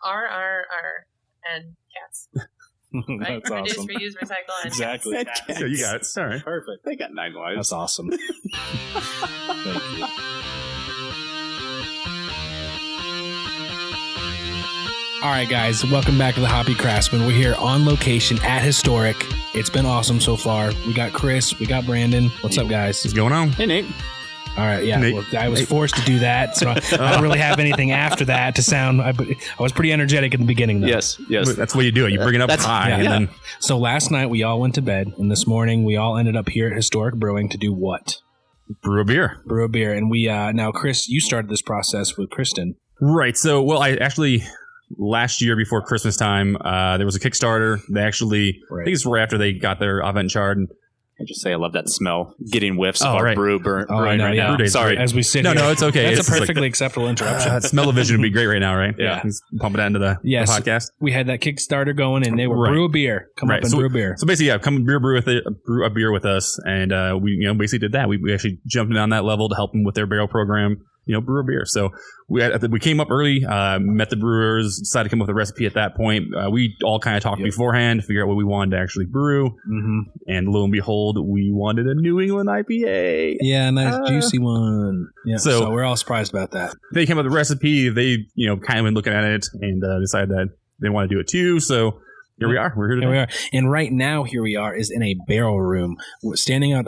R and cats. Right? That's Reduce, awesome. reuse, recycle, and Exactly. cats. Yeah, you got it. All right. Perfect. They got 9 lives. That's awesome. Thank you. All right, guys, welcome back to the Hoppy Craftsmen. We're here on location at Historic. It's been awesome so far. We got Chris, we got Brandon. What's up, guys? What's going on? Hey, Nate. All right, yeah, Nate. well, I was forced to do that, so I don't really have anything after that to sound. I was pretty energetic in the beginning, though. Yes. That's what you do. You bring it up high. yeah. And then So last night we all went to bed, and this morning we all ended up here at Historic Brewing to do what? brew a beer. Brew a beer. And we now, Chris, you started this process with Kristen. Right. So, well, I actually... Last year before Christmas time, there was a Kickstarter. They actually, I think it's right after they got their Avant Chard. And I just say I love that smell. Getting whiffs of Oh, our right. brewing I know, right yeah. now. Brew Day's Sorry. great. As we sit No, here. no, it's okay. That's It's a like- perfectly acceptable interruption. Smell-o-vision would be great right now, right? Yeah. Just pump it into the podcast. We had that Kickstarter going, and they were Right. brew a beer. Come Right. up and So- brew a beer. So basically, yeah, come brew a beer with us, and we basically did that. We actually jumped in on that level to help them with their barrel program. Brew a beer. So we came up early, met the brewers, decided to come up with a recipe at that point. We all kind of talked beforehand to figure out what we wanted to actually brew. Mm-hmm. And lo and behold, we wanted a New England IPA. Yeah, nice juicy one. Yeah, So- so we're all surprised about that. They came up with the recipe. They, kind of been looking at it and decided that they want to do it too. So here we are. We're here today. Here we are. And right now, here we are is in a barrel room. We're staring out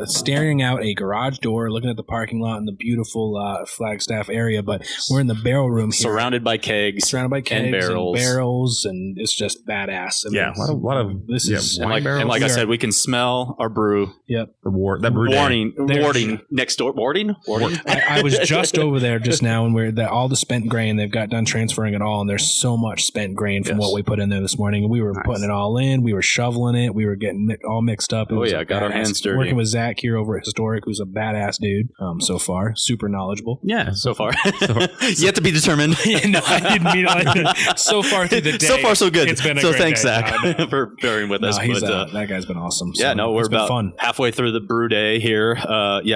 a garage door, looking at the parking lot and the beautiful Flagstaff area. But we're in the barrel room here. Surrounded by kegs. Surrounded by kegs and barrels. and it's just badass. I mean, Yeah, a lot of this is And like I said, we can smell our brew. Yep. that brew day. Warding next door. Warding? I was just over there just now, and all the spent grain. They've got done transferring it all, and there's so much spent grain from what we put in there this morning. And we were putting it all in. We were shoveling it. We were getting it all mixed up. It was got our hands dirty. Working with Zack here over at Historic, who's a badass dude. So far, super knowledgeable. Yeah. So far. Yet to be determined. No, I didn't mean it. So far through the day. So far, so good. It's been a so great thanks, day. Zach, No. for bearing with us. He's, But, that guy's been awesome. yeah, So we're it's been about fun. halfway through the brew day here.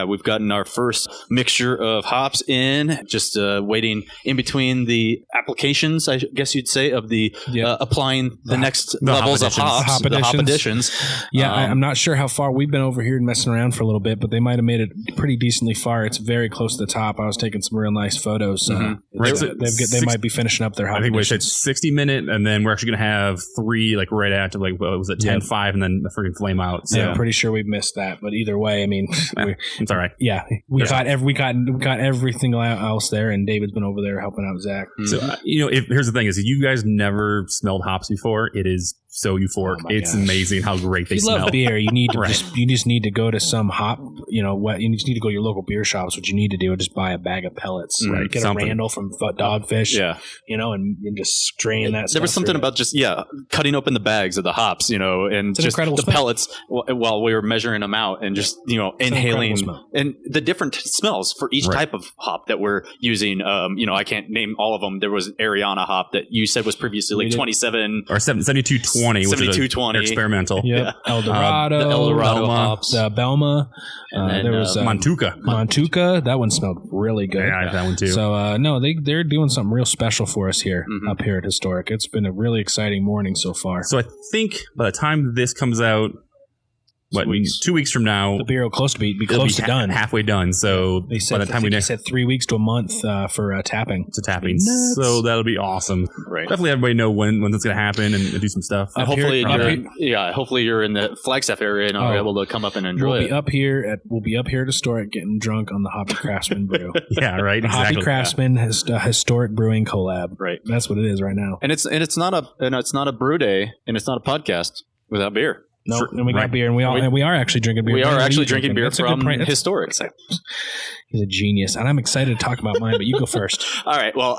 We've gotten our first mixture of hops in, just waiting in between the applications, I guess you'd say, of the applying the next levels of hops, the hop additions. Yeah, I'm not sure how far we've been over here and messing around for a little bit, but they might have made it pretty decently far. It's very close to the top. I was taking some real nice photos. Right, so they might be finishing up their hop I think we said additions. 60-minute, and then we're actually going to have 3 right after, what was it, 10-5, and then the freaking flame out. So. Yeah, I'm pretty sure we missed that, but either way, I mean, it's all right. Yeah, we got everything else there, and David's been over there helping out Zach. So here's the thing: is if you guys never smelled hops before, it is so euphoric. Oh my it's gosh. amazing how great they If you smell. love beer, you need to Right. you just need to go to some hop. You just need to go to your local beer shops. What you need to do is just buy a bag of pellets, Right, get something. a Randall from Dogfish, Yeah. and just strain that. There was stuff something through. about just cutting open the bags of the hops, and It's an just incredible the smell. pellets while we were measuring them out, and just an inhaling incredible smell. and the different smells for each Right. type of hop that we're using. I can't name all of them. There was Ariana hop that you said was previously We like did. 27. Or 7220, which is 7220. experimental. Yep. El Dorado, the El Dorado Belma. hops. the Belma. And then, there was Montuca. Montuca. That one smelled really good. Yeah, I have that one too. So they're doing something real special for us here up here at Historic. It's been a really exciting morning so far. So I think by the time this comes out, 2 weeks from now, The beer will be it'll close to done. halfway done. So They said, by the time we said 3 weeks to a month for tapping. to tapping, Nuts. so that'll be awesome. Right. Definitely, everybody know when that's going to happen and do some stuff. Hopefully, here- hopefully you're in the Flagstaff area and are able to come up and enjoy We'll it. be up here at Historic getting drunk on the Hoppy Craftsmen brew. Yeah, right. The Exactly. Hoppy Craftsmen Historic Brewing collab. Right. That's what it is right now. And it's not a brew day, and it's not a podcast without beer. No, Sure. and we got Right. beer, and we are actually drinking beer. We are What actually you drinking beer That's a good from point. That's- Historic. He's a genius, and I'm excited to talk about mine. But you go first. All right. Well,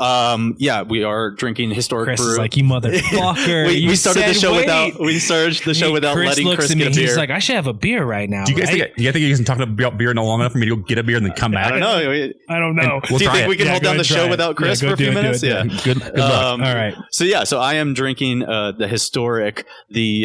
we are drinking Historic Chris Brew. is like, you motherfucker. we started the said show wait. without Chris letting looks Chris at me, get a beer. He's like, I should have a beer right now. Do you guys right? think you guys can talk about beer long enough for me to go get a beer and then come back? I don't know. I don't know. We'll Do you try think it. we can hold go down the ahead, try show it. without Chris Yeah, for a few minutes? Yeah. Good luck. All right. So I am drinking the Historic, the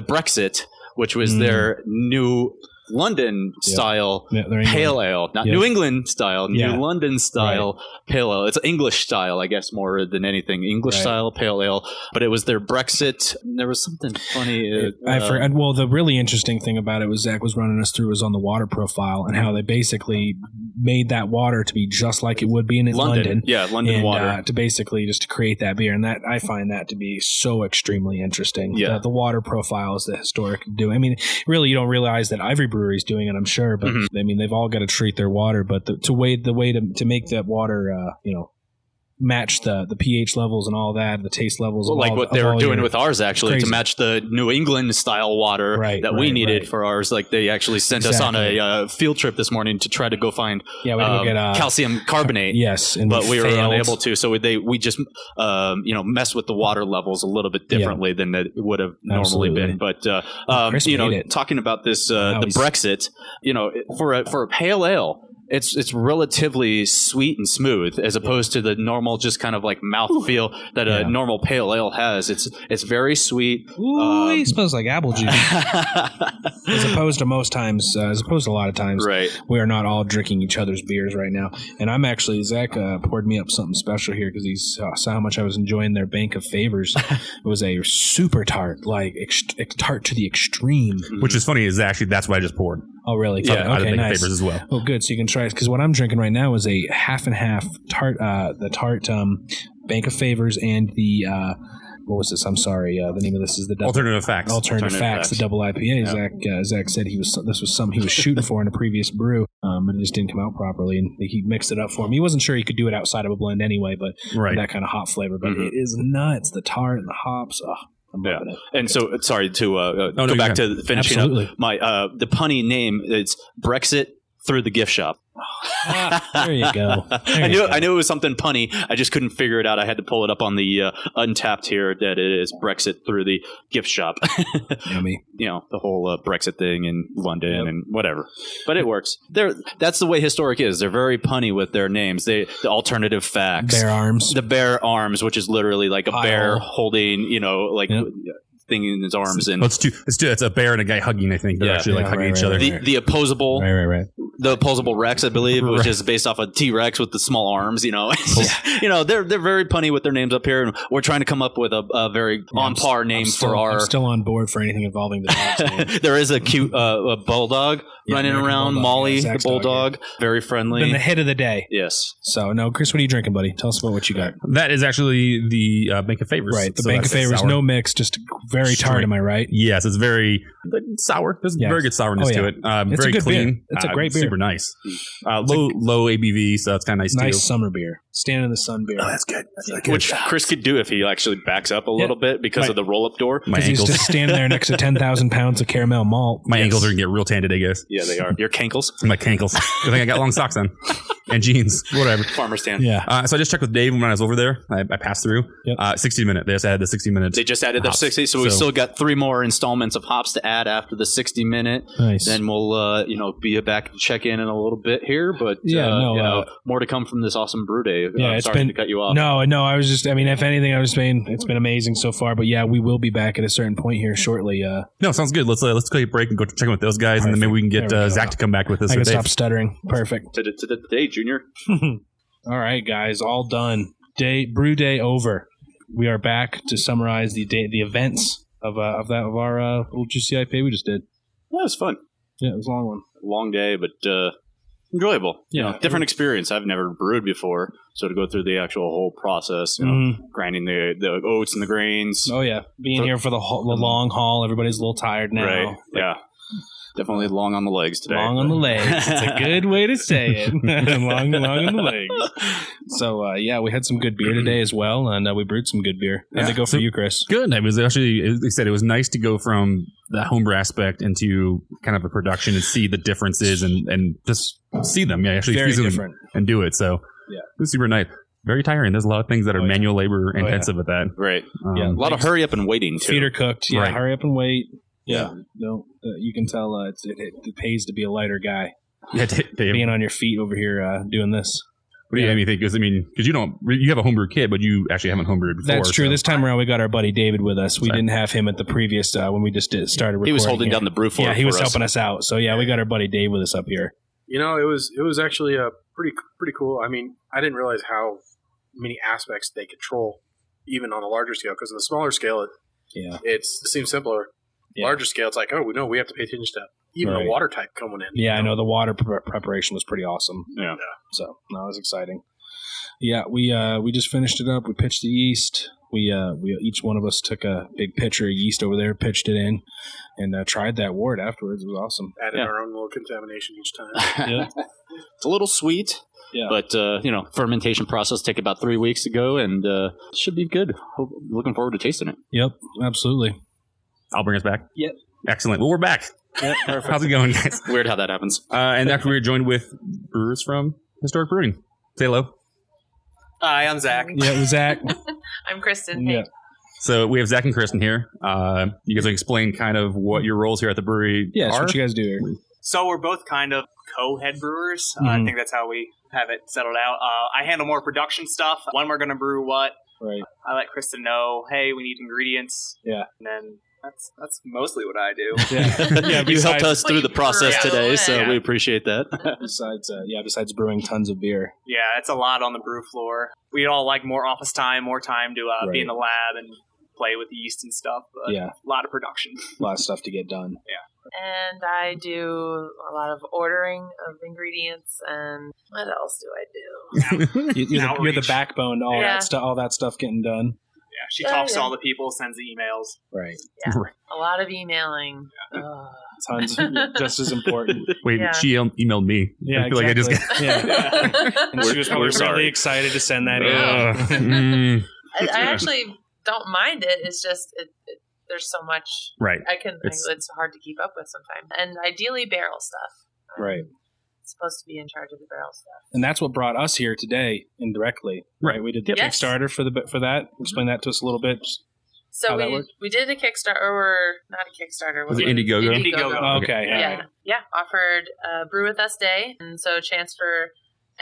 Brexit, which was their new London style pale ale, not Yep. New England style, Yeah. New London style pale ale. It's English style, I guess, more than anything. English style pale ale, but it was their Brexit. There was something funny. I forgot. Well, the really interesting thing about it was Zach was running us through was on the water profile and how they basically made that water to be just like it would be in London. Yeah, London water. To basically just to create that beer. And that I find that to be so extremely interesting. Yeah. The water profiles that Historic do. I mean, really, you don't realize that every brewery is doing it, I'm sure. But I mean, they've all got to treat their water. But the way to make that water, match the pH levels and all that, the taste levels. Like what they were doing with ours, actually, crazy. to match the New England style water that we needed for ours. Like they actually sent us on a field trip this morning to try to go find we go get calcium carbonate. Yes, but we were unable to. So we just messed with the water levels a little bit differently than it would have normally been. But talking about this the Brexit, for a pale ale. It's relatively sweet and smooth as opposed to the normal just kind of like mouthfeel that a normal pale ale has. It's very sweet. It smells like apple juice. As opposed to a lot of times, we are not all drinking each other's beers right now. And I'm actually, Zach poured me up something special here because he saw how much I was enjoying their Bank of Favors. It was a super tart, like tart to the extreme. Which is funny is actually that's what I just poured. Oh, really? Yeah, okay, nice. Favors as well. Oh, good. So you can try it because what I'm drinking right now is a half and half tart. The tart Bank of Favors and the what was this? I'm sorry. The name of this is the Alternative Facts. Alternative Facts. The double IPA. Yeah. Zach said this was something he was shooting for in a previous brew, but it just didn't come out properly, and he mixed it up for him. He wasn't sure he could do it outside of a blend anyway, but that kind of hop flavor. But it is nuts. The tart and the hops. Oh. And so sorry to go back to finishing up my the punny name. It's Brexit through the gift shop. There you go. I knew it was something punny. I just couldn't figure it out. I had to pull it up on the Untapped here that it is Brexit through the gift shop. Yummy. The whole Brexit thing in London and whatever. But it works. That's the way Historic is. They're very punny with their names. The Alternative Facts. Bear arms. The bear arms, which is literally like a bear holding, thing in his arms. And it's a bear and a guy hugging, I think. They're actually hugging each other. The opposable. Right. The opposable Rex, I believe, which is based off a T-Rex with the small arms. They're very punny with their names up here, and we're trying to come up with a very on par name for our. I'm still on board for anything involving the dogs. There is a cute bulldog running around, Molly, the bulldog, very friendly. Been the hit of the day. Yes. So, no, Chris, what are you drinking, buddy? Tell us about what you got. That is actually the Bank of Favors. Right, the Bank of Favors, no mix, just very tart, am I right? Yes, it's very sour. There's very good sourness to it. It's very a good clean. Beer. It's a great beer. Super nice. Low ABV, so it's kind of nice too. Nice summer beer. Stand in the sun beer. Oh, that's good. Which Chris could do if he actually backs up a little bit because of the roll-up door. Because he's just standing there next to 10,000 pounds of caramel malt. My ankles are going to get real tan today, guys. Yeah, they are. Your cankles? My cankles. I think I got long socks on. And jeans. Whatever. Farmer's tan. Yeah. So I just checked with Dave when I was over there. I passed through. 60 minute. They just added the 60 minutes. They just added the 60. So we still got 3 more installments of hops to add after the 60 minute. Nice. Then we'll be back and check in a little bit here. But more to come from this awesome brew day. Sorry to cut you off. No. I was just, if anything, I was saying it's been amazing so far. But yeah, we will be back at a certain point here shortly. No, sounds good. Let's take a break and go check in with those guys. Perfect. And then maybe we can get Zach to come back with us. I can stop stuttering. Perfect. To the day, Junior. All right, guys, all done. Brew day over. We are back to summarize the events of our little juicy IPA we just did. Yeah, it was fun. Yeah, it was a long one. Long day, but enjoyable. Different experience. I've never brewed before, so to go through the actual whole process, grinding the oats and the grains. Oh yeah, being here for the long haul. Everybody's a little tired now. Right. Yeah. Definitely long on the legs today. Long on the legs. It's a good way to say it. long on the legs. So, we had some good beer today as well, and we brewed some good beer. How'd they go for you, Chris? Good. It was actually, they said it was nice to go from the homebrew aspect into kind of a production and see the differences and just see them. Yeah, actually very see different. them and do it. So, it was super nice. Very tiring. There's a lot of things that are manual labor intensive with that. Right. A lot of hurry up and waiting, too. Feet are cooked. Yeah, right. Hurry up and wait. Yeah. No, you can tell it pays to be a lighter guy. Yeah, being on your feet over here doing this. What do you think? Because you have a homebrew kit, but you actually haven't homebrewed before. That's true. So. This time around, we got our buddy David with us. We didn't have him at the previous when we just started recording. He was holding down the brew floor. Yeah, he was helping us out. So we got our buddy Dave with us up here. It was actually pretty cool. I mean, I didn't realize how many aspects they control, even on a larger scale. Because on the smaller scale, it seems simpler. Yeah. Larger scale, it's like, we have to pay attention to even the water type coming in. Yeah, I know the water preparation was pretty awesome. Yeah. So that was exciting. Yeah, we just finished it up. We pitched the yeast. We each one of us took a big pitcher of yeast over there, pitched it in, and tried that wort afterwards. It was awesome. Added our own little contamination each time. Yeah. It's a little sweet. Yeah. But, fermentation process take about 3 weeks to go, and should be good. Looking forward to tasting it. Yep, absolutely. I'll bring us back. Yep. Excellent. Well, we're back. Yep, perfect. How's it going, guys? Weird how that happens. And after we're joined with brewers from Historic Brewing. Say hello. Hi, I'm Zach. Yeah, Zach. I'm Kristen. Hey. Yeah. So we have Zach and Kristen here. You guys will explain kind of what your roles here at the brewery are. What you guys do here. So we're both kind of co-head brewers. I think that's how we have it settled out. I handle more production stuff. When we're going to brew what. Right. I let Kristen know, hey, we need ingredients. Yeah. And then that's mostly what I do. Yeah. You helped us through the process today, so we appreciate that. Besides brewing tons of beer. Yeah, it's a lot on the brew floor. We'd all like more office time, more time to be in the lab and play with yeast and stuff. But a lot of production. A lot of stuff to get done. Yeah. And I do a lot of ordering of ingredients, and what else do I do? You're the backbone to all that stuff getting done. Yeah, she talks to all the people, sends the emails. Right. Yeah, a lot of emailing. Tons, just as important. Wait, she emailed me. Yeah, I feel like I just and she was probably really excited to send that email. I actually don't mind it. It's just there's so much. Right. It's hard to keep up with sometimes, and ideally barrel stuff. Right. Supposed to be in charge of the barrel stuff, and that's what brought us here today indirectly. Right, we did the Kickstarter for that. Explain that to us a little bit. So we did a Kickstarter, or not a Kickstarter. Was it Indiegogo? Indiegogo. Okay. Yeah. Offered a Brew With Us Day, and so a chance for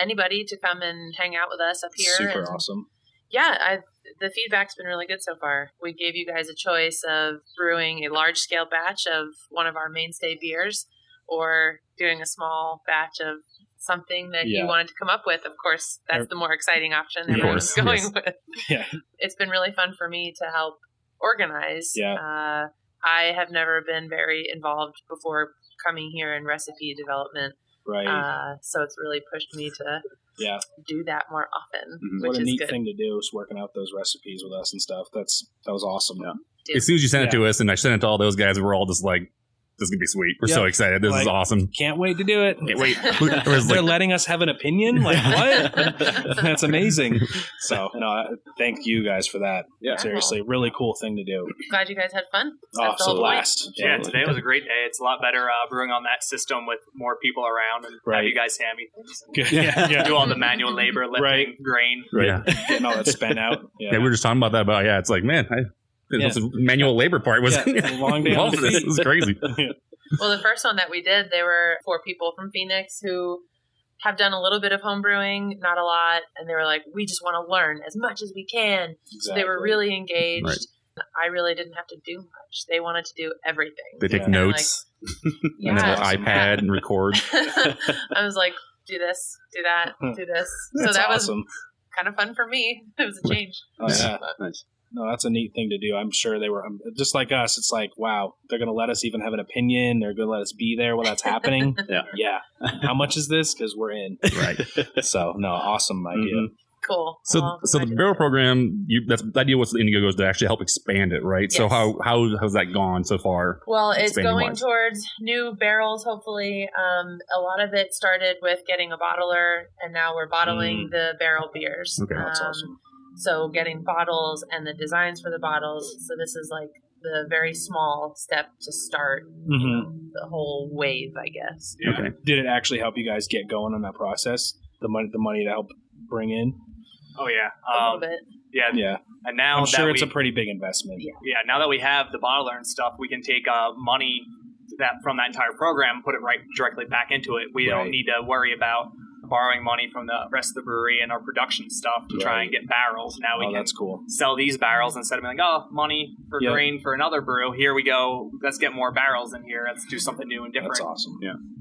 anybody to come and hang out with us up here. Super awesome. Yeah, the feedback's been really good so far. We gave you guys a choice of brewing a large scale batch of one of our mainstay beers, or doing a small batch of something that you wanted to come up with. Of course, that's the more exciting option that I was going with. Yeah. It's been really fun for me to help organize. Yeah. I have never been very involved before coming here in recipe development. Right. So it's really pushed me to do that more often. Mm-hmm. Which what a is neat good. thing to do is working out those recipes with us and stuff. That was awesome. Yeah. As soon as you sent it to us and I sent it to all those guys, we're all just like, this is going to be sweet. We're so excited. This is awesome. Can't wait to do it. Can't wait. They're letting us have an opinion? Like, what? That's amazing. So, thank you guys for that. Yeah. Seriously, really cool thing to do. Glad you guys had fun. That's so blast. Yeah, today was a great day. It's a lot better brewing on that system with more people around and have you guys hand me things. Yeah. Do all the manual labor, lifting, grain. Right. Yeah. Getting all that spent out. Yeah, we were just talking about that. It's like, man, the manual labor part was a long day on the feet. This was crazy. Well, the first one that we did, there were 4 people from Phoenix who have done a little bit of home brewing, not a lot, and they were like, we just want to learn as much as we can. Exactly. So they were really engaged. Right. I really didn't have to do much. They wanted to do everything. They take notes and then an iPad and record. I was like, do this, do that, do this. So that was kind of fun for me. It was a change. Oh, yeah. Nice. No, that's a neat thing to do. I'm sure they were just like us. It's like, wow, they're going to let us even have an opinion. They're going to let us be there while that's happening. Yeah. How much is this? Because we're in. Right. So, awesome idea. Mm-hmm. Cool. So the barrel program, that's the idea was the Indiegogo is to actually help expand it, right? Yes. So how has that gone so far? Well, it's going towards new barrels, hopefully. A lot of it started with getting a bottler, and now we're bottling the barrel beers. Okay, that's awesome. So getting bottles and the designs for the bottles. So this is like the very small step to start the whole wave, I guess. Yeah. Okay. Did it actually help you guys get going on that process? The money to help bring in? Oh, yeah. A little bit. Yeah. And now I'm sure it's a pretty big investment. Yeah. Now that we have the bottler and stuff, we can take money from that entire program and put it right directly back into it. We don't need to worry about borrowing money from the rest of the brewery and our production stuff to try and get barrels. Now we can that's cool. sell these barrels instead of being like, oh, money for grain for another brew. Here we go. Let's get more barrels in here. Let's do something new and different. That's awesome.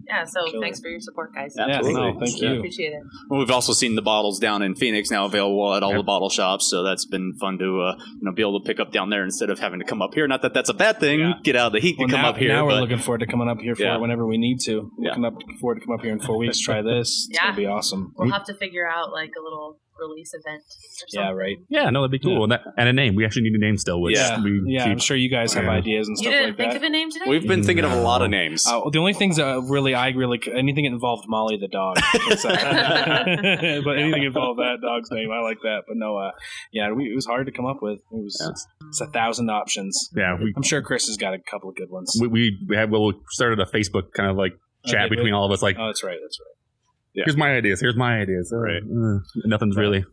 Yeah, so thanks for your support, guys. Absolutely. Thank you. Appreciate it. Well, we've also seen the bottles down in Phoenix now available at all the bottle shops, so that's been fun to be able to pick up down there instead of having to come up here. Not that that's a bad thing. Get out of the heat to come up here. Now we're looking forward to coming up here for it whenever we need to. Looking forward to come up here in 4 weeks, try this. It's going to be awesome. We'll have to figure out like a little release event or something. Yeah, right. Yeah, no, that'd be cool. And a name. We actually need a name still. Which I'm sure you guys have ideas and stuff like that. You didn't think of a name today? We've been thinking of a lot of names. The only things that anything that involved Molly the dog. But anything involved that dog's name, I like that. But no, it was hard to come up with. It's 1,000 options. Yeah, I'm sure Chris has got a couple of good ones. We started a Facebook kind of like chat between all of us. Like, oh, that's right. Yeah. Here's my ideas. Right. Nothing's really.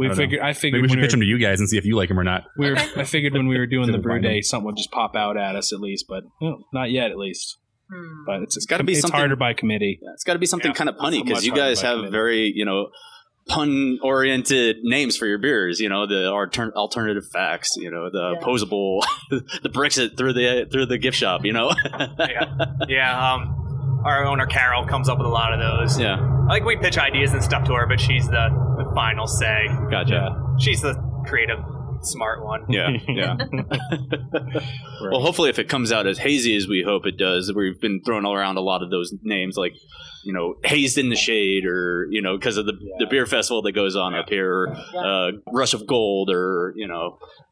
I figured maybe we should pitch them to you guys and see if you like them or not. I figured when we were doing the brew day, something would just pop out at us at least, but not yet at least. But it's got to be something harder by committee. Yeah, it's got to be something kind of punny because you guys have very pun-oriented names for your beers. The alternative facts. The opposable, the Brexit through the gift shop. Our owner Carol comes up with a lot of those. Yeah, like we pitch ideas and stuff to her, but she's the final say. Gotcha. She's the creative, smart one. Yeah. Well, hopefully, if it comes out as hazy as we hope it does, we've been throwing around a lot of those names, like hazed in the shade, or because of the beer festival that goes on up here, or Rush of Gold, or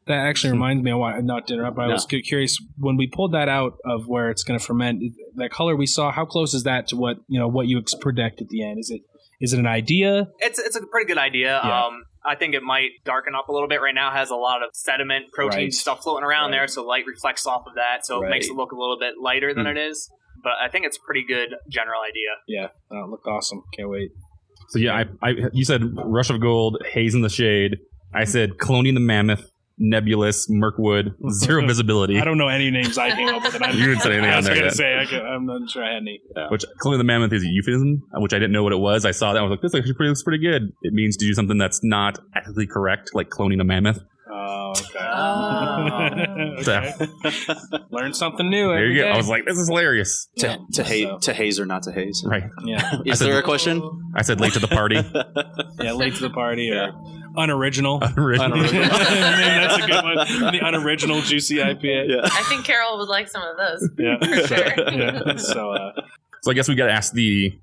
That actually reminds me, not to interrupt, but I was curious, when we pulled that out of where it's going to ferment, that color we saw, how close is that to what you predict at the end? Is it an idea? It's a pretty good idea. Yeah. I think it might darken up a little bit. Right now it has a lot of sediment, protein stuff floating around there, so light reflects off of that, so it makes it look a little bit lighter than it is. But I think it's a pretty good general idea. Yeah, it looked awesome. Can't wait. So you said Rush of Gold, Haze in the Shade. I said Cloning the Mammoth, Nebulous, Mirkwood, Zero Visibility. I don't know any names I came up with. You didn't say anything on there yet. I'm not sure I had any. Yeah. Which Cloning the Mammoth is a euphemism, which I didn't know what it was. I saw that. I was like, this actually looks pretty good. It means to do something that's not ethically correct, like cloning a mammoth. Oh, okay. Learn something new. There you go. I was like, this is hilarious. To haze or not to haze. Right. Yeah. Is there a question? I said late to the party. Late to the party or unoriginal. Unoriginal. That's a good one. The unoriginal juicy IPA. Yeah. I think Carol would like some of those. Yeah. For sure. Yeah. So I guess we got to ask the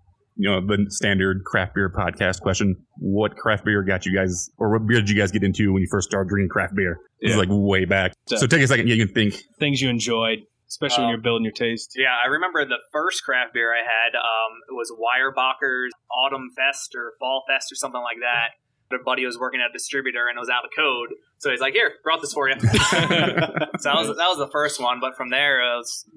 standard craft beer podcast question. What craft beer got you guys, or what beer did you guys get into when you first started drinking craft beer? This is like way back. So take a second. Yeah, you can think. Things you enjoyed, especially when you're building your taste. Yeah, I remember the first craft beer I had, it was Weyerbacher's Autumn Fest or Fall Fest or something like that. A buddy was working at a distributor and it was out of code. So he's like, here, brought this for you. So that was the first one. But from there,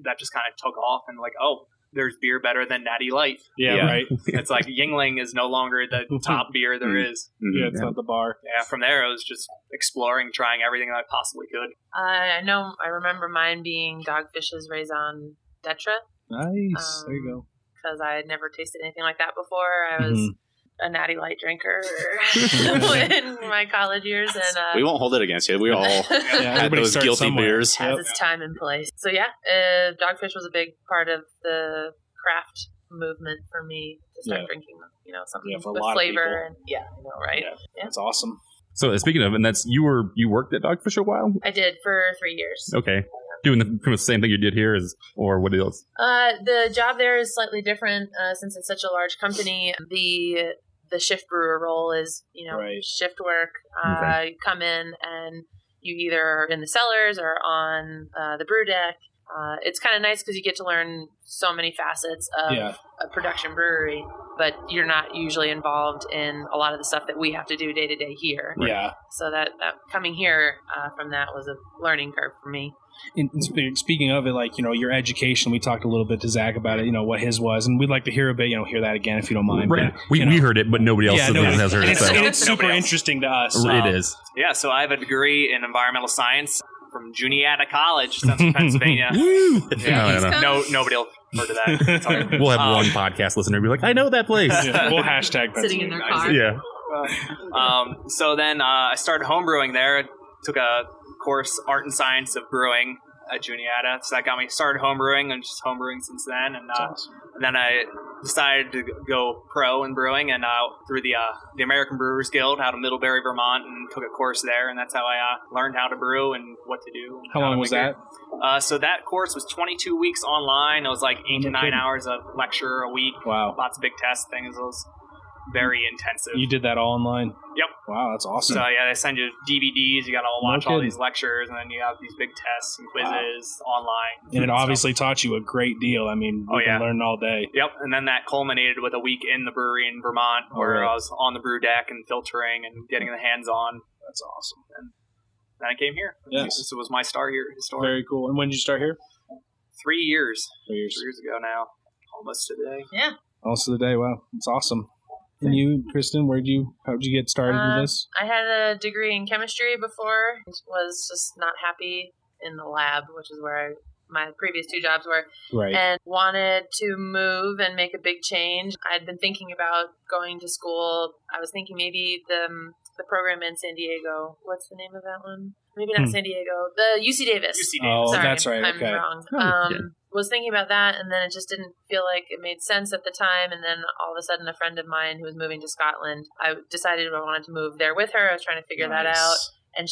that just kind of took off and like, oh, there's beer better than Natty Light. Yeah, right. It's like Yingling is no longer the top beer there is. Yeah, it's not the bar. Yeah, from there I was just exploring, trying everything that I possibly could. I remember mine being Dogfish's Raison d'Etre. Nice. There you go. Because I had never tasted anything like that before. I was a Natty Light drinker in my college years, and we won't hold it against you. We all had those guilty beers. Has its time and place. So Dogfish was a big part of the craft movement for me to start drinking, something with flavor and right? Yeah. That's awesome. So speaking of, and that's you worked at Dogfish a while? I did for 3 years. Okay. Doing pretty much the same thing you did here, or what else? The job there is slightly different since it's such a large company. The shift brewer role is, shift work. You come in and you either are in the cellars or on the brew deck. It's kind of nice because you get to learn so many facets of a production brewery, but you're not usually involved in a lot of the stuff that we have to do day to day here. Yeah. So that coming here from that was a learning curve for me. And speaking of it, your education, we talked a little bit to Zach about it, what his was, and we'd like to hear a bit, hear that again if you don't mind. Right. But, we heard it, but nobody else has heard it. And it's super interesting to us. It is. Yeah, so I have a degree in environmental science. from Juniata College, Central Pennsylvania. Nobody will refer to that. Sorry. We'll have one podcast listener be like, I know that place. We'll hashtag Sitting in their car. Yeah. So then I started homebrewing there. Took a course, Art and Science of Brewing at Juniata. So that got me started homebrewing and just homebrewing since then. And then I decided to go pro in brewing and through the American Brewers Guild out of Middlebury, Vermont, and took a course there. And that's how I learned how to brew and what to do. How long was that? So that course was 22 weeks online. It was like 8 to 9 hours of lecture a week. Wow. Lots of big test things. It was very intensive. You did that all online? Yep. Wow, that's awesome. So yeah, they send you DVDs. You got to watch all these lectures, and then you have these big tests and quizzes online. And it obviously taught you a great deal. I mean, you can learn all day. Yep. And then that culminated with a week in the brewery in Vermont, where I was on the brew deck and filtering and getting the hands on. That's awesome. And then I came here. Yes. This was my start here. Historic. Very cool. And when did you start here? 3 years. 3 years. 3 years ago now. Almost to the day. Yeah. Almost to the day. Wow, that's awesome. And you, Kristen, how'd you get started with this? I had a degree in chemistry before. Was just not happy in the lab, which is where my previous 2 jobs were. Right. And wanted to move and make a big change. I'd been thinking about going to school. I was thinking maybe the program in San Diego. What's the name of that one? Maybe not San Diego. The UC Davis. UC Davis. Oh, Sorry, that's right. I'm okay. wrong. Was thinking about that, and then it just didn't feel like it made sense at the time. And then all of a sudden, a friend of mine who was moving to Scotland, I decided I wanted to move there with her. I was trying to figure that out. And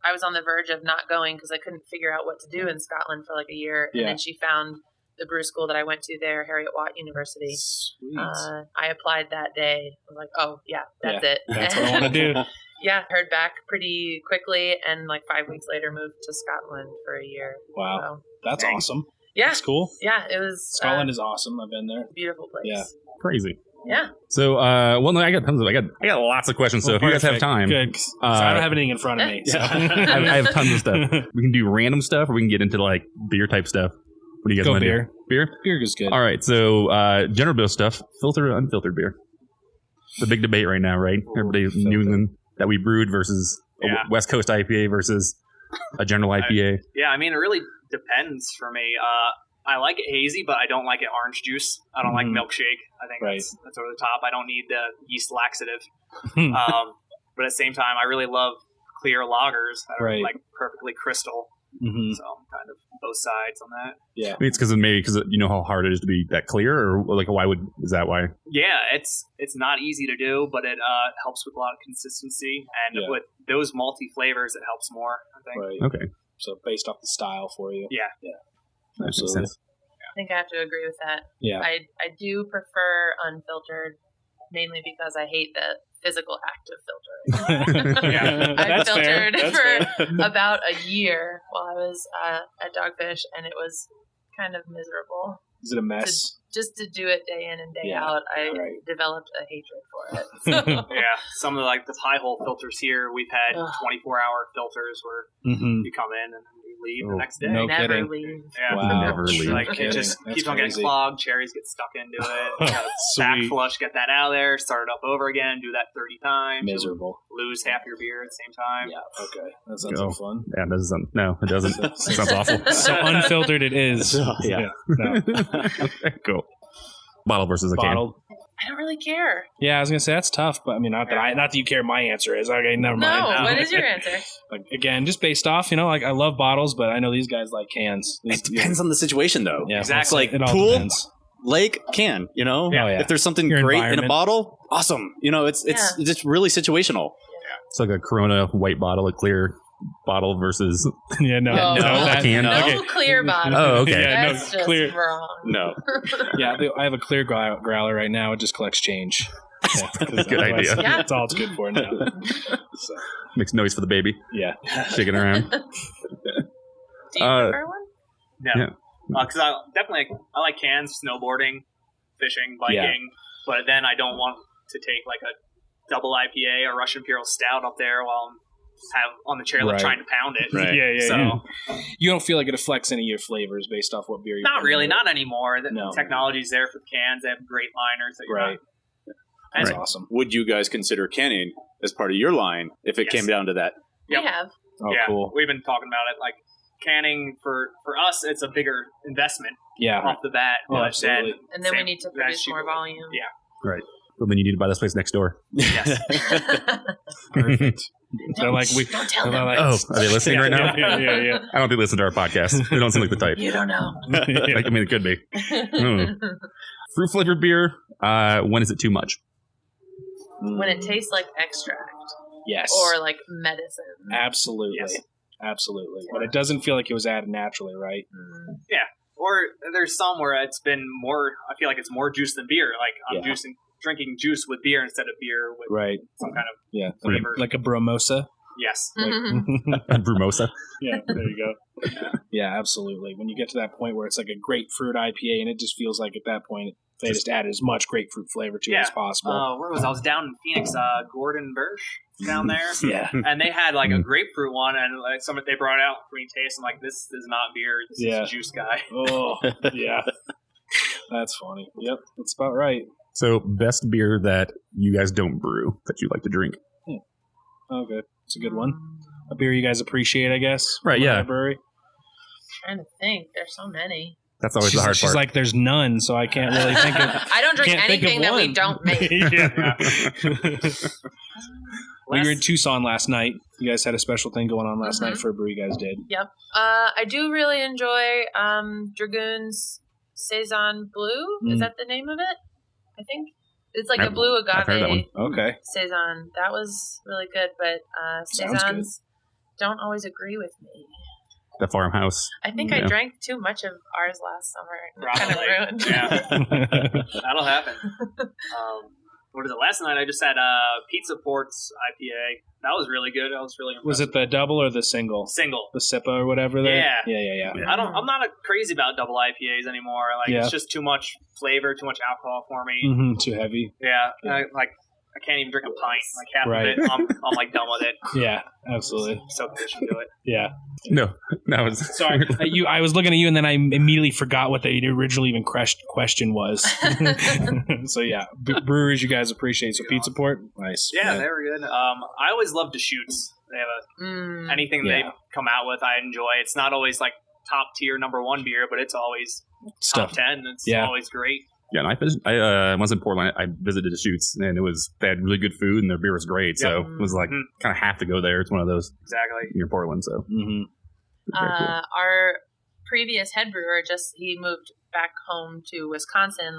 I was on the verge of not going because I couldn't figure out what to do in Scotland for like a year. And then she found the brew school that I went to there, Heriot-Watt University. Sweet. I applied that day. I was like, oh, yeah, that's it. That's what I want to do. Yeah, heard back pretty quickly, and like 5 weeks later moved to Scotland for a year. Wow. So, that's awesome. Yeah. That's cool. Yeah, it was... Scotland is awesome. I've been there. Beautiful place. Yeah. Crazy. Yeah. So, no, I got tons of, I got lots of questions. So if you guys have time, good. So I don't have anything in front of me. So. I have tons of stuff. We can do random stuff, or we can get into like beer type stuff. What do you guys want to do? Beer. Beer is good. All right. So, general beer stuff: filtered or unfiltered beer. The big debate right now, right? Everybody in New England that we brewed versus a West Coast IPA versus a general IPA. I mean, it really depends for me. I like it hazy, but I don't like it orange juice. I don't like milkshake. I think that's over the top. I don't need the yeast laxative. But at the same time, I really love clear lagers that are like perfectly crystal. So I'm kind of both sides on that. Yeah, I mean, it's because you know how hard it is to be that clear, or like is that why? Yeah, it's not easy to do, but it helps with a lot of consistency, and with those multi flavors, it helps more. I think. Right. Okay. So based off the style for you. Yeah. Absolutely. I think I have to agree with that. Yeah. I do prefer unfiltered, mainly because I hate the physical act of filtering. I filtered for about a year while I was at Dogfish, and it was kind of miserable. Is it a mess? Just to do it day in and day out, I developed a hatred for it. So. Some of the pie hole filters here, we've had 24-hour filters where you come in and leave the next day. No never kidding. leave. Yeah. Wow. Never leave. Like it just keeps on getting clogged. Cherries get stuck into it. You gotta backflush, get that out of there, start it up over again, do that 30 times. Miserable. Lose half your beer at the same time. Yeah. Okay. That sounds like fun. Yeah, it doesn't. No, it doesn't. It sounds awful. So unfiltered it is. Yeah. No. Okay, cool. Bottle versus a can. I don't really care. Yeah, I was gonna say that's tough, but I mean, not that you care. My answer is okay. Never mind. No, what is your answer? Like, again, just based off, like I love bottles, but I know these guys like cans. It depends on the situation, though. Yeah, exactly. Like it all pool, depends. lake, can. If there's something Your great in a bottle, awesome. It's just really situational. It's like a Corona white bottle, a clear bottle versus a can. No clear bottle. Oh, okay. That's just clear. Wrong. No. Yeah, I have a clear growler right now. It just collects change. Yeah, good idea. Yeah. That's all it's good for now. So. Makes noise for the baby. Yeah. Shaking around. Do you prefer one? No. Because I like cans, snowboarding, fishing, biking, but then I don't want to take like a double IPA or Russian Imperial Stout up there while I'm on the chairlift trying to pound it. Right. Yeah. So you don't feel like it affects any of your flavors based off what beer you Not really, not anymore. The No. technology's there for the cans. They have great liners. That you're not- That's awesome. Would you guys consider canning as part of your line if it came down to that? We have. Oh, yeah, cool. We've been talking about it. Like canning for us, it's a bigger investment off the bat. Oh, absolutely. And then we need to produce more volume. Yeah. Right. But then you need to buy this place next door. Yes. Perfect. Don't tell them. Oh, are they listening right now? Yeah. I don't think they listen to our podcast. They don't seem like the type. You don't know. I mean, it could be. Fruit flavored beer. When is it too much? When it tastes like extract. Yes. Or like medicine. Absolutely. Yes. Absolutely. But it doesn't feel like it was added naturally, right? Yeah. Or there's some where it's been more, I feel like it's more juice than beer. Like I'm drinking juice with beer instead of beer with some kind of flavor. Like a bromosa. Yes. Brumosa. Yeah, there you go. Yeah, absolutely. When you get to that point where it's like a grapefruit IPA, and it just feels like at that point they just added as much grapefruit flavor to it as possible. Where was I? I was down in Phoenix, Gordon Birch down there. Yeah. And they had like a grapefruit one, and like they brought it out for me to taste. I'm like, this is not beer. This is juice guy. Oh, yeah. That's funny. Yep, that's about right. So, best beer that you guys don't brew that you like to drink? Okay, it's a good one. A beer you guys appreciate, I guess. Right, yeah. Brewery. I'm trying to think. There's so many. That's always the hard part. She's like, there's none, so I can't really think of. I don't drink anything that we don't make. We were in Tucson last night. You guys had a special thing going on last night for a brew you guys did. Yep. I do really enjoy Dragoon's Saison Blue. Is that the name of it? I think. It's like a blue agave I've heard that one. Okay. Saison. That was really good, but Saisons don't always agree with me. The farmhouse. I think I drank too much of ours last summer. Kind of ruined. Yeah. That'll happen. What is it? Last night I just had Pizza Port's IPA. That was really good. I was really impressed. Was it the double or the single? Single. The SIPA or whatever there? Yeah. I'm not crazy about double IPAs anymore. Like it's just too much flavor, too much alcohol for me. Too heavy. Yeah. I can't even drink a pint. Like half of it, I'm like done with it. Yeah, absolutely. So conditioned to it. Yeah. No. Sorry. I was looking at you, and then I immediately forgot what the original even question was. So yeah, breweries you guys appreciate. So Pizza Port, nice. Yeah, they were good. I always love Deschutes. They have anything they come out with, I enjoy. It's not always like top tier #1 beer, but it's always top 10. It's always great. Yeah, and I was in Portland. I visited Deschutes, and they had really good food, and their beer was great. So it was like kind of have to go there. It's one of those near Portland. So cool. Our previous head brewer he moved back home to Wisconsin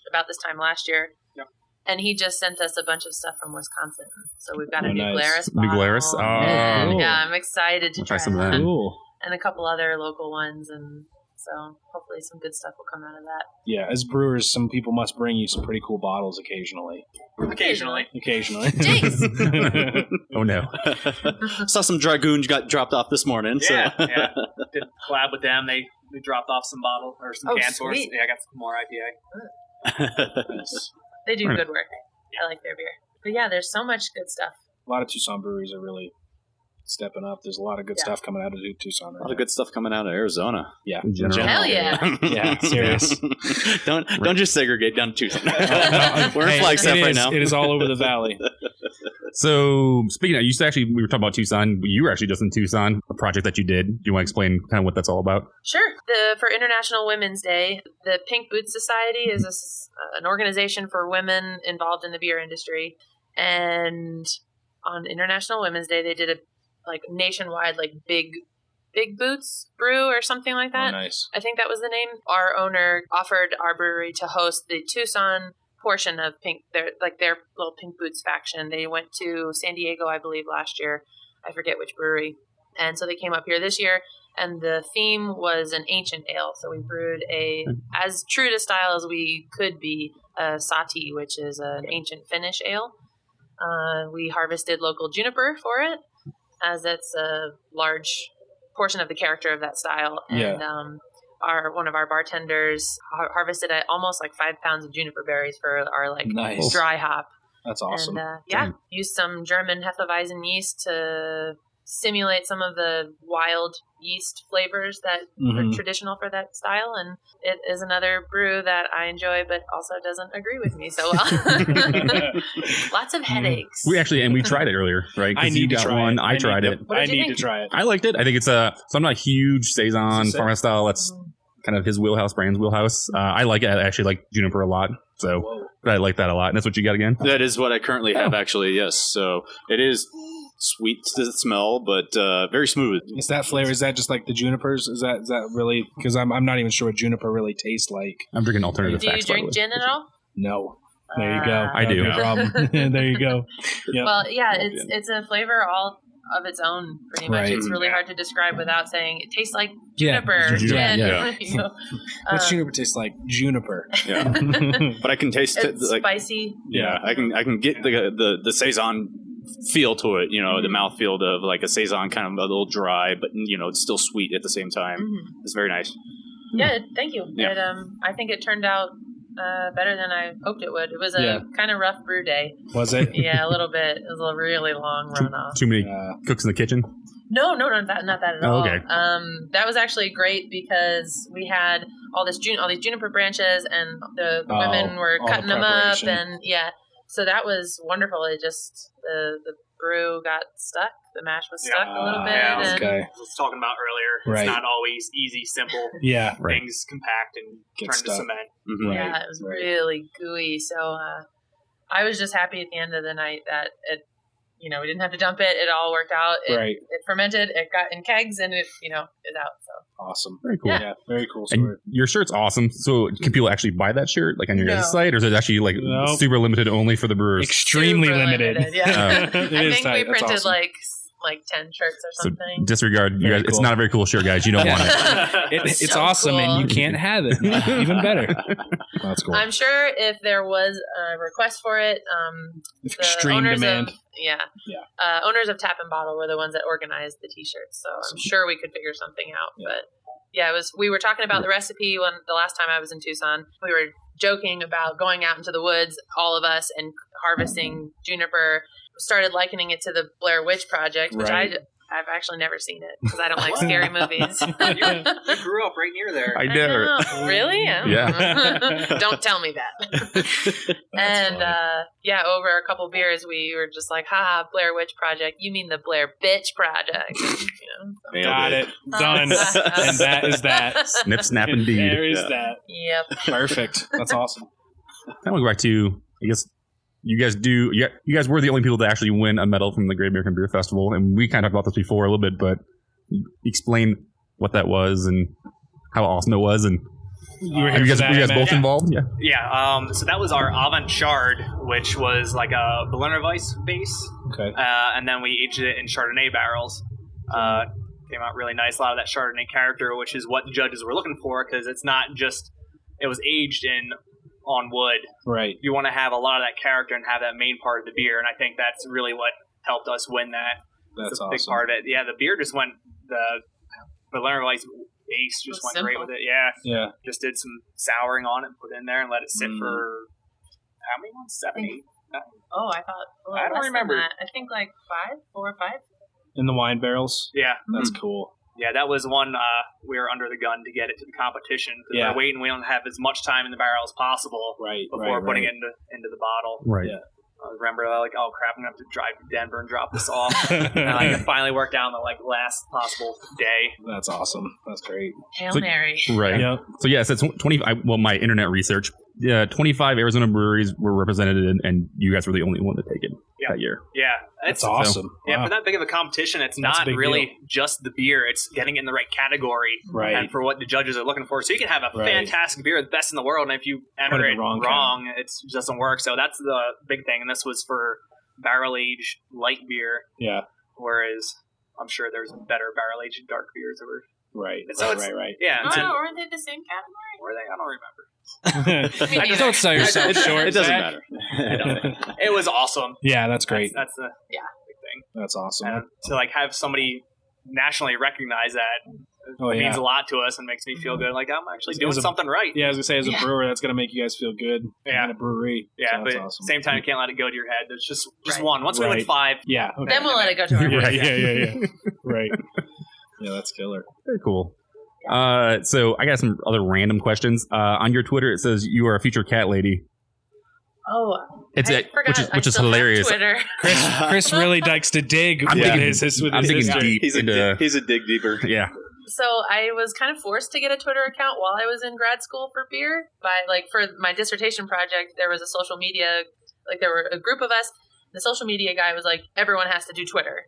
about this time last year. Yep. And he just sent us a bunch of stuff from Wisconsin. So we've got a new Glarus bottle. New Glarus? And, I'm excited to try some that. of that. Cool. And a couple other local ones, and so hopefully some good stuff will come out of that. Yeah, as brewers, some people must bring you some pretty cool bottles occasionally. Occasionally. Jinx! Oh no. Saw some Dragoon got dropped off this morning. Yeah. Did collab with them. They dropped off some bottles or some cans for us. Yeah, I got some more IPA. They do good work. I like their beer. But yeah, there's so much good stuff. A lot of Tucson breweries are really stepping up. There's a lot of good stuff coming out of Tucson. A lot of good stuff coming out of Arizona. Yeah. In general. Hell yeah. Yeah, serious. Don't just segregate down to Tucson. We're in Flagstaff right now. It is all over the valley. So, speaking of, we were talking about Tucson. You were actually just in Tucson, a project that you did. Do you want to explain kind of what that's all about? Sure. For International Women's Day, the Pink Boots Society is an organization for women involved in the beer industry. And on International Women's Day, they did a nationwide big boots brew or something like that. Oh, nice. I think that was the name. Our owner offered our brewery to host the Tucson portion of their little Pink Boots faction. They went to San Diego, I believe, last year. I forget which brewery. And so they came up here this year, and the theme was an ancient ale. So we brewed as true to style as we could be, a Sati, which is an ancient Finnish ale. We harvested local juniper for it, as it's a large portion of the character of that style. And one of our bartenders harvested almost 5 pounds of juniper berries for our nice. Dry hop. That's awesome. And used some German Hefeweizen yeast to simulate some of the wild yeast flavors that are traditional for that style, and it is another brew that I enjoy but also doesn't agree with me so well. Lots of headaches. We tried it earlier, right? I need to try one. I tried it. I need to try it. I liked it. I think it's so I'm not a huge Saison farmhouse style. That's kind of his wheelhouse, brand's wheelhouse. I like it. I actually like juniper a lot, so I like that a lot. And that's what you got again? That is what I currently have, actually. Yes, so it is sweet to the smell, but very smooth. Is that flavor? Is that just like the junipers? Is that really? Because I'm not even sure what juniper really tastes like. I'm drinking alternative. Do you drink gin at all? No. There you go. I do. No problem. There you go. Yep. Well, yeah, it's a flavor all of its own, pretty much. It's really hard to describe without saying it tastes like juniper. What's juniper taste like? Juniper. Yeah. But I can taste it. It's spicy. Yeah, I can get the Saison feel to it, the mouth feel of like a Saison, kind of a little dry, but it's still sweet at the same time. It's very nice. Yeah, thank you. Yeah. I think it turned out better than I hoped it would. It was a kind of rough brew day. Was it? Yeah, a little bit. It was a really long runoff. Too many cooks in the kitchen? No, not that at all. Okay. That was actually great because we had all these juniper branches, and the women were cutting them up, and so that was wonderful. It just the brew got stuck. The mash was stuck a little bit. I was talking about earlier. It's not always easy, simple. Things compact and turn to cement. Mm-hmm. Yeah, it was really gooey. So I was just happy at the end of the night that it, we didn't have to dump it. It all worked out. It fermented. It got in kegs, and it, is out. So awesome. Very cool. Yeah, very cool story. And your shirt's awesome. So can people actually buy that shirt on your guys' site, or is it actually super limited only for the brewers? Extremely limited. Yeah. I think we printed like 10 shirts or something. So disregard you guys. Cool. It's not a very cool shirt, guys. You don't want it. It's so awesome, cool. And you can't have it. Even better. That's cool. I'm sure if there was a request for it, extreme demand. Owners of Tap and Bottle were the ones that organized the T-shirts, so I'm sure we could figure something out. But we were talking about the recipe when the last time I was in Tucson. We were joking about going out into the woods, all of us, and harvesting juniper. Started likening it to the Blair Witch Project, which I've actually never seen it because I don't like scary movies. You grew up right near there. I know. Really? Yeah. Don't tell me that. And over a couple beers, we were just like, "Ha, Blair Witch Project. You mean the Blair Bitch Project?" Got it. Done. And that is that. Snip, snap, indeed. There is that. Yep. Perfect. That's awesome. Now we go back to, I guess, you guys were the only people to actually win a medal from the Great American Beer Festival, and we kind of talked about this before a little bit, but explain what that was and how awesome it was, and were you guys both involved? Yeah. So that was our Avant Chard, which was like a Berliner Weiss base. Okay. And then we aged it in Chardonnay barrels. Came out really nice. A lot of that Chardonnay character, which is what the judges were looking for, because it's not just it was aged on wood. Right. You want to have a lot of that character and have that main part of the beer, and I think that's really what helped us win that. That's a awesome. Big part of it. Yeah, the beer just went, the Berliner Weiss base just went great with it. Yeah. Just did some souring on it, put it in there, and let it sit for how many months? 7, 8? Oh, I thought. I don't remember. I think like 4 or 5. In the wine barrels? Yeah. That's cool. Yeah, that was one we were under the gun to get it to the competition because we're waiting. We don't have as much time in the barrel as possible before putting it into the bottle. Right. Yeah. I remember oh crap, I'm gonna have to drive to Denver and drop this off. And it finally worked out on the last possible day. That's awesome. That's great. Hail Mary. Right. Yep. So it's 25. Well, my internet research. 25 Arizona breweries were represented, and you guys were the only one to take it that year. Yeah, that's awesome. Yeah, for that big of a competition, it's not really just the beer; it's getting in the right category, and for what the judges are looking for. So you can have a fantastic beer, the best in the world, and if you enter it wrong, it doesn't work. So that's the big thing, and this was for barrel aged light beer. Yeah. Whereas I'm sure there's better barrel aged dark beers. Right. Yeah. Aren't they the same category? Were they? I don't remember. Don't sell yourself short. It doesn't matter. It was awesome. Yeah, that's great. That's the big thing. That's awesome. And to have somebody nationally recognize that It means a lot to us and makes me feel good. Like I'm actually doing something right. Yeah, I was gonna say, as a brewer, that's gonna make you guys feel good. Yeah, in a brewery. Yeah, so but awesome. at the same time, you can't let it go to your head. There's just one. Once we win 5, yeah, okay. Then we'll let it go to our head. Yeah. Right. Yeah, that's killer. Very cool. So I got some other random questions. On your Twitter, it says you are a future cat lady. Oh, I forgot. Which is hilarious. Twitter. Chris really likes to dig. I'm digging deep. He's a dig deeper. Yeah. So I was kind of forced to get a Twitter account while I was in grad school for beer. For my dissertation project, there was a social media, there were a group of us. The social media guy was like, everyone has to do Twitter.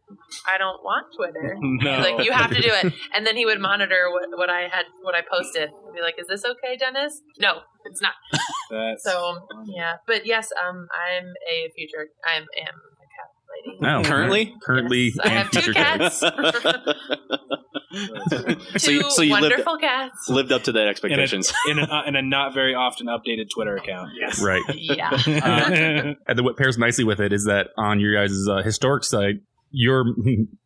I don't want Twitter. No. You have to do it. And then he would monitor what I posted. He'd be like, is this okay, Dennis? No, it's not. Yeah. But yes, I am a cat lady. Oh, currently, yes, I have 2 cats. Two wonderful cats. Lived up to that expectations. In a not very often updated Twitter account. Yes. Right. Yeah. And what pairs nicely with it is that on your guys' historic site, your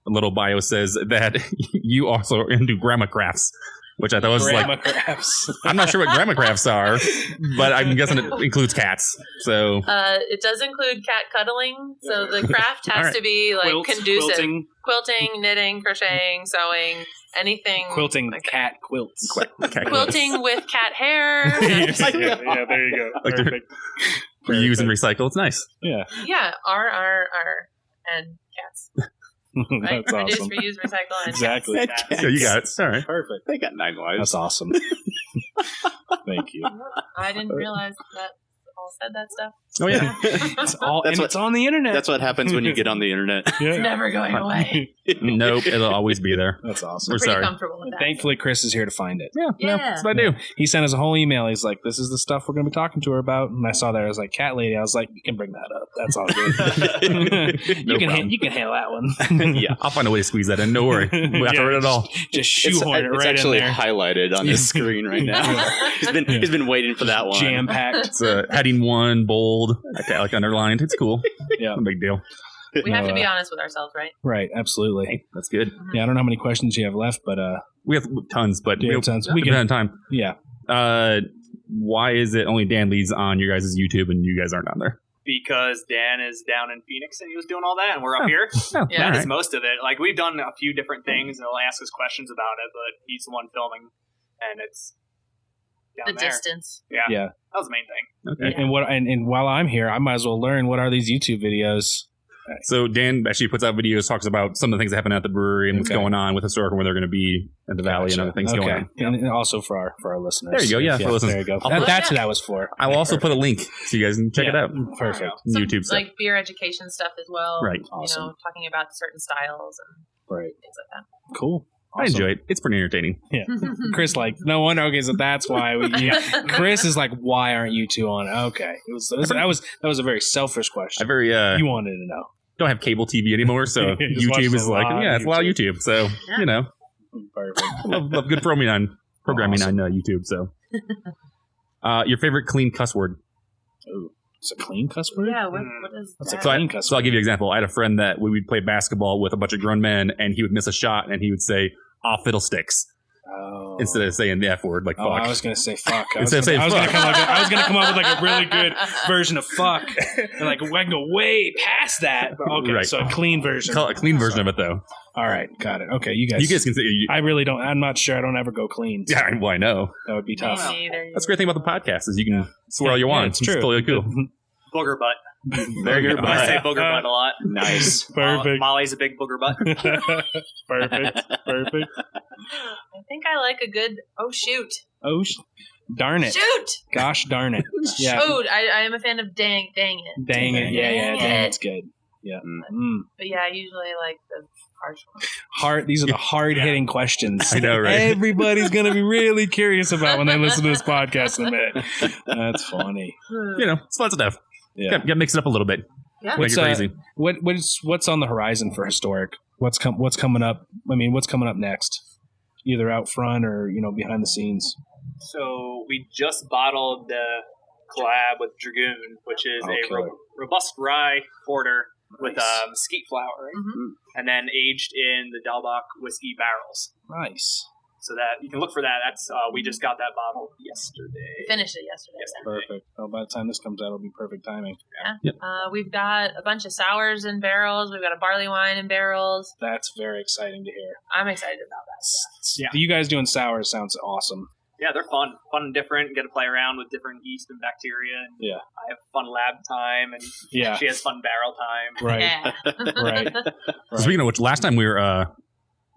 little bio says that you also are into grandma crafts, which I thought was crafts. I'm not sure what grandma crafts are, but I'm guessing it includes cats. So it does include cat cuddling. So the craft has to be conducive. Quilting, knitting, crocheting, sewing, anything. Quilting cat quilts. Quilting with cat hair. Yeah, there you go. Perfect. Reuse and recycle. It's nice. Yeah. Yeah. R. And cats. Right? That's awesome. Reduce, reuse, recycle, and exactly. cats. Yeah, you got it. All right. Perfect. They got 9 lives. That's awesome. Thank you. I didn't realize that all said that stuff. Oh yeah. It's on the internet. That's what happens when you get on the internet. It's never going away. Nope, it'll always be there. That's awesome. We're Pretty sorry. comfortable with that. Thankfully, Chris is here to find it. Yeah. That's what I do. He sent us a whole email. He's like, "This is the stuff we're going to be talking to her about." And I saw that. I was like, "Cat lady." I was like, "You can bring that up. That's all good. No problem. You can handle that one." Yeah, I'll find a way to squeeze that in. Don't worry. We have to read it all. Just shoehorn it It's right actually in there. highlighted on the screen right now. He's been waiting for that one. Jam packed. It's heading 1, bold, underlined. It's cool. Yeah, no big deal. We have to be honest with ourselves, right? Right, absolutely. Hey, that's good. Yeah, I don't know how many questions you have left, but we have tons, but we have tons. We can time. Yeah. Why is it only Dan leads on your guys' YouTube and you guys aren't on there? Because Dan is down in Phoenix and he was doing all that, and we're up here. Yeah, That's most of it. We've done a few different things, and he'll ask us questions about it, but he's the one filming, and it's down the there. Distance. Yeah. That was the main thing. Okay. And while I'm here, I might as well learn what are these YouTube videos. So Dan actually puts out videos, talks about some of the things that happen at the brewery and what's going on with Historic and where they're going to be in the valley and other things going on. And also for our listeners. There you go. Yeah, for listeners. There you go. I'll That's what that was for. I will also put a link so you guys can check it out. Perfect. Some, YouTube stuff. beer education stuff as well. Right. Awesome. Talking about certain styles and things like that. Cool. I enjoy it. It's pretty entertaining. Yeah. Chris, no wonder. Okay, so that's why. Chris is like, why aren't you two on? Okay, that was a very selfish question. You wanted to know. Don't have cable TV anymore, so YouTube is like, it's a lot of YouTube. So Perfect. love good programming on YouTube. So, your favorite clean cuss word? Oh, it's a clean cuss word. Yeah. What is That's that? a clean cuss word. So I'll give you an example. I had a friend that we would play basketball with a bunch of grown men, and he would miss a shot, and he would say, "Aw, fiddlesticks." Instead of saying the F word, fuck. I was going to say fuck. I was Instead of saying going fuck. to come up with a really good version of fuck. And I can go way past that. But okay, Right. so a clean version. Call it a clean version of it, though. All right, got it. Okay, you guys can say. I really don't. I'm not sure. I don't ever go clean. So Yeah, well, I know. that would be tough. That's the great thing about the podcast is you can swear all you want. It's true. totally cool. Booger butt. There you go. I say booger butt a lot. Nice. Perfect. Molly's a big booger butt. Perfect. I think I like a good. Oh shoot! Oh, darn it! Shoot! Gosh darn it! Yeah. Shoot! I am a fan of dang it. Dang it! Yeah, dang it's good. Yeah. But yeah, I usually like the harsh ones. These are the hard-hitting questions. I know, right? Everybody's going to be really curious about when they listen to this podcast in a minute. That's funny. It's fun stuff. Yeah. Got to mix it up a little bit. Yeah. Make it crazy. What's on the horizon for Historic? What's coming up? I mean, what's coming up next? Either out front or behind the scenes. So we just bottled the collab with Dragoon, which is a robust rye porter with mesquite flower, and then aged in the Dahlbach whiskey barrels. Nice. So that you can look for that. That's we just got that bottle yesterday. Finished it yesterday. Perfect. Well, by the time this comes out, it'll be perfect timing. Yeah. Yep. We've got a bunch of sours in barrels. We've got a barley wine in barrels. That's very exciting to hear. I'm excited about that stuff. Yeah. You guys doing sours sounds awesome. Yeah, they're fun and different. Get to play around with different yeast and bacteria. And yeah, I have fun lab time, and she has fun barrel time. Right, yeah. right. Speaking of which, last time we were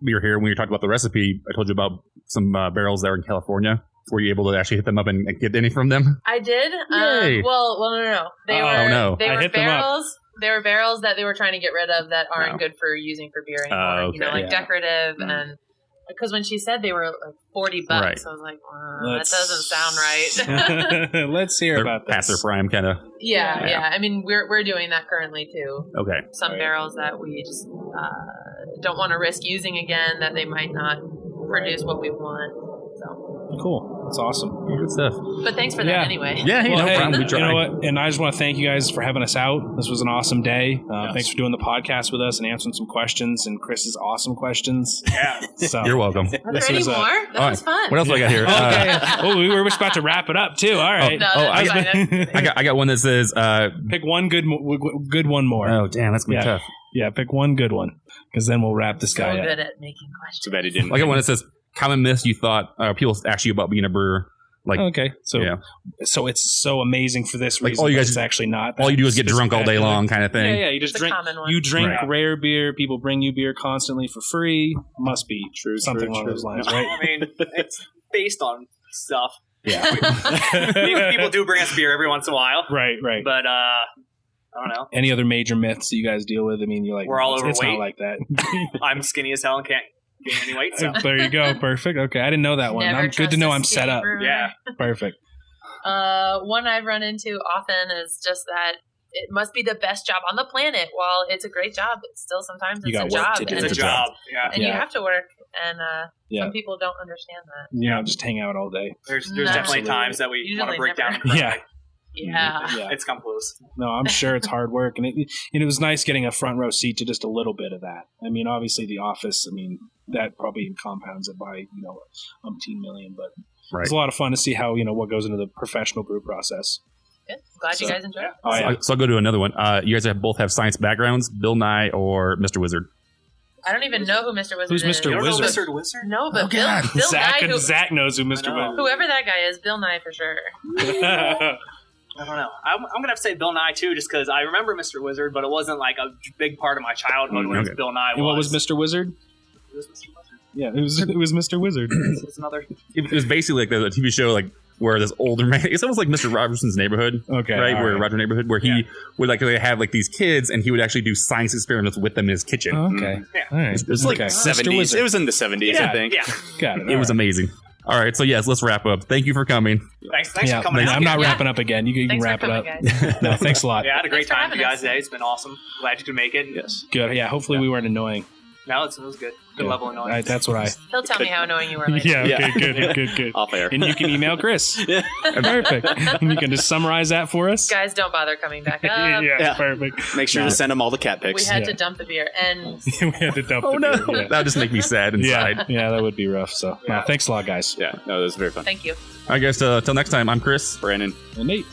here when we were talking about the recipe, I told you about some barrels that were in California. Were you able to actually hit them up and get any from them? I did. Yay. Well, no. They were barrels. They were barrels that they were trying to get rid of that aren't good for using for beer anymore. Okay. You know, like decorative and. Because when she said they were like $40, I was like, that doesn't sound right. Let's hear about this. Past their prime, kind of. Yeah. I mean, we're doing that currently too. Okay. Some barrels that we just don't want to risk using again, that they might not produce what we want. So cool. That's awesome. Good stuff. But thanks for that anyway. Yeah, no problem. You know what? And I just want to thank you guys for having us out. This was an awesome day. Thanks for doing the podcast with us and answering some questions and Chris's awesome questions. Yeah. So, you're welcome. Are there any more? That was fun. What else do I got here? Okay. We were about to wrap it up too. All right. I got one that says pick one good one more. Oh, damn, that's gonna be tough. Yeah, pick one good one because then we'll wrap this guy up. Good at making questions. Too bad he didn't. I got one that says common myths you thought people ask you about being a brewer. Okay, so it's so amazing for this reason. All you guys, it's actually not. All you do is get drunk all day long, kind of thing. Yeah, you just drink. You drink rare beer. People bring you beer constantly for free. Must be true. Something along those lines, right? I mean, it's based on stuff. Yeah, people do bring us beer every once in a while. Right. But I don't know. Any other major myths that you guys deal with? I mean, you're like, we're all overweight. It's not like that. I'm skinny as hell and can't gain any weight. So. There you go. Perfect. Okay, I didn't know that one. I'm good to know I'm set up. Brewer. Yeah. Perfect. One I've run into often is just that it must be the best job on the planet. While it's a great job, it's still sometimes it's a job. It's a job. Yeah. And you have to work. And some people don't understand that. Yeah, just hang out all day. There's definitely times that we want to break down and cry. Yeah. It's come close. No, I'm sure it's hard work, and it was nice getting a front row seat to just a little bit of that. I mean, obviously the office, that probably compounds it by umpteen million, but it's a lot of fun to see how what goes into the professional brew process. Good. Glad you guys enjoyed it. Oh, yeah. So I'll go to another one. You guys both have science backgrounds, Bill Nye or Mr. Wizard. I don't even know who Mr. Wizard is. Who's Mr. Wizard? Mr. Wizard? No, but Bill Nye. Zach knows who Mr. Wizard is. Whoever that guy is, Bill Nye for sure. I don't know. I'm going to have to say Bill Nye, too, just because I remember Mr. Wizard, but it wasn't like a big part of my childhood when Bill Nye was. And what was Mr. Wizard? It was Mr. Wizard. Yeah, it was Mr. Wizard. It was basically like a TV show where this older man, it's almost like Mr. Robertson's Neighborhood, right? Roger Neighborhood, where he would have these kids and he would actually do science experiments with them in his kitchen. Okay. Yeah. All right. It was like 70s. It was in the 70s, I think. Yeah. Got it. It was amazing. All right, so yes, let's wrap up. Thank you for coming. Thanks for coming out. I'm not wrapping up again. You can wrap it up. No, thanks a lot. Yeah, I had a great time with you guys today. It's been awesome. Glad you could make it. Yes. Good. Yeah, hopefully we weren't annoying. No, it was good. Good level of annoyance. That's what He'll tell me how annoying you were later. Yeah, okay, good. Off air. And you can email Chris. Perfect. And you can just summarize that for us. Guys, don't bother coming back up. Yeah, perfect. Make sure to send him all the cat pics. We had to dump the beer. And we had to dump the beer. Yeah. That would just make me sad inside. Yeah, that would be rough. So thanks a lot, guys. Yeah, no, that was very fun. Thank you. All right, guys, till next time, I'm Chris. Brandon. And Nate.